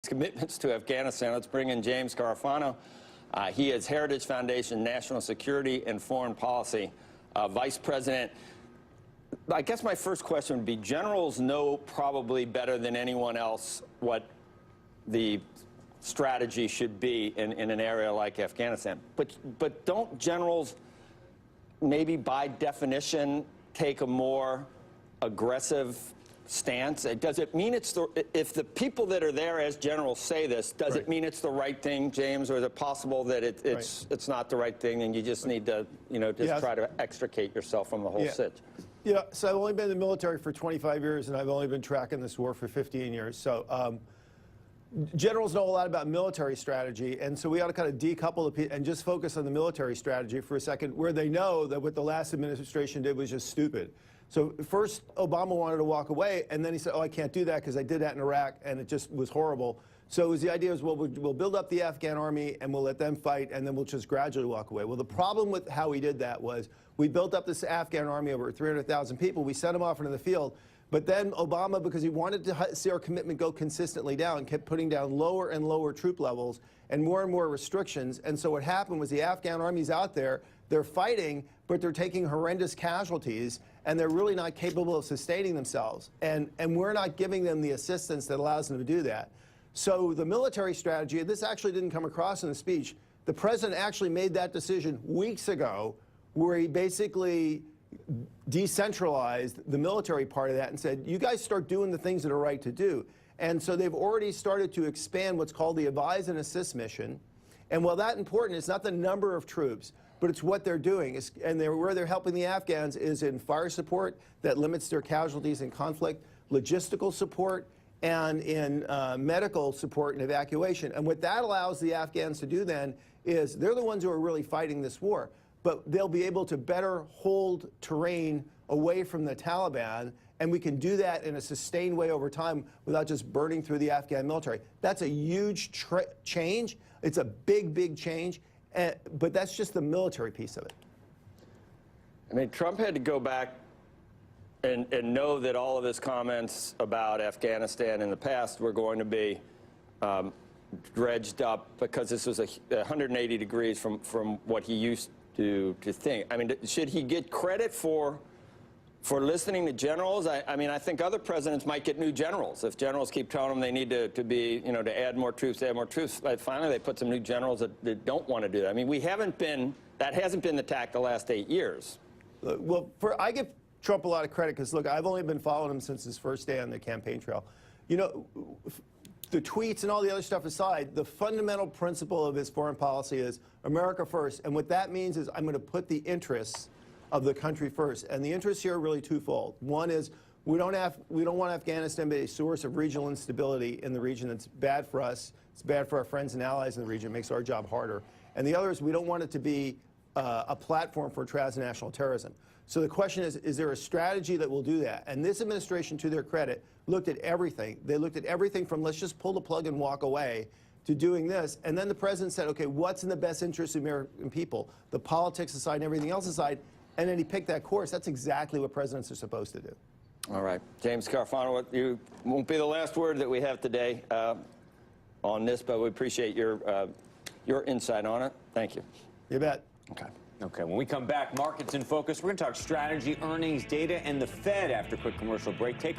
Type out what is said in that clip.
commitments to Afghanistan. Let's bring in James Carafano. He is Heritage Foundation National Security and Foreign Policy Vice President. I guess my first question would be, generals know probably better than anyone else what the strategy should be in an area like Afghanistan. But don't generals maybe by definition take a more aggressive stance? Does it mean it's if the people that are there as generals say this, does it mean it's the right thing, James, or is it possible that it's not the right thing and you just need to, just try to extricate yourself from the whole sitch? Yeah, so I've only been in the military for 25 years, and I've only been tracking this war for 15 years. So generals know a lot about military strategy, and so we ought to kind of decouple and just focus on the military strategy for a second, where they know that what the last administration did was just stupid. So first, Obama wanted to walk away, and then he said, oh, I can't do that because I did that in Iraq, and it just was horrible. So the idea is, well, we'll build up the Afghan army, and we'll let them fight, and then we'll just gradually walk away. Well, the problem with how we did that was we built up this Afghan army, over 300,000 people. We sent them off into the field. But then Obama, because he wanted to see our commitment go consistently down, kept putting down lower and lower troop levels and more restrictions. And so what happened was the Afghan army's out there, they're fighting, but they're taking horrendous casualties, and they're really not capable of sustaining themselves. And we're not giving them the assistance that allows them to do that. So the military strategy, and this actually didn't come across in the speech, the president actually made that decision weeks ago, where he basically decentralized the military part of that and said, you guys start doing the things that are right to do. And so they've already started to expand what's called the Advise and Assist mission. And while that's important, it's not the number of troops, but it's what they're doing. Where they're helping the Afghans is in fire support that limits their casualties in conflict, logistical support, and in medical support and evacuation. And what that allows the Afghans to do then is they're the ones who are really fighting this war, but they'll be able to better hold terrain away from the Taliban, and we can do that in a sustained way over time without just burning through the Afghan military. That's a huge change. It's a big change, but that's just the military piece of it. I mean, Trump had to go back and know that all of his comments about Afghanistan in the past were going to be dredged up, because this was 180 degrees from what he used to think. I mean, should he get credit for listening to generals? I mean, I think other presidents might get new generals. If generals keep telling them they need to be, to add more troops, finally they put some new generals that don't want to do that. I mean, that hasn't been the tack the last 8 years. Well, I give Trump a lot of credit because, look, I've only been following him since his first day on the campaign trail. The tweets and all the other stuff aside, the fundamental principle of his foreign policy is America first. And what that means is I'm going to put the interests of the country first. And the interests here are really twofold. One is we don't want Afghanistan to be a source of regional instability in the region that's bad for us. It's bad for our friends and allies in the region. It makes our job harder. And the other is we don't want it to be a platform for transnational terrorism. So the question is there a strategy that will do that? And this administration, to their credit, looked at everything. They looked at everything from let's just pull the plug and walk away to doing this. And then the president said, okay, what's in the best interest of American people? The politics aside and everything else aside. And then he picked that course. That's exactly what presidents are supposed to do. All right. James Carafano, you won't be the last word that we have today on this, but we appreciate your insight on it. Thank you. You bet. Okay, when we come back, markets in focus. We're going to talk strategy, earnings, data, and the Fed after a quick commercial break. Take a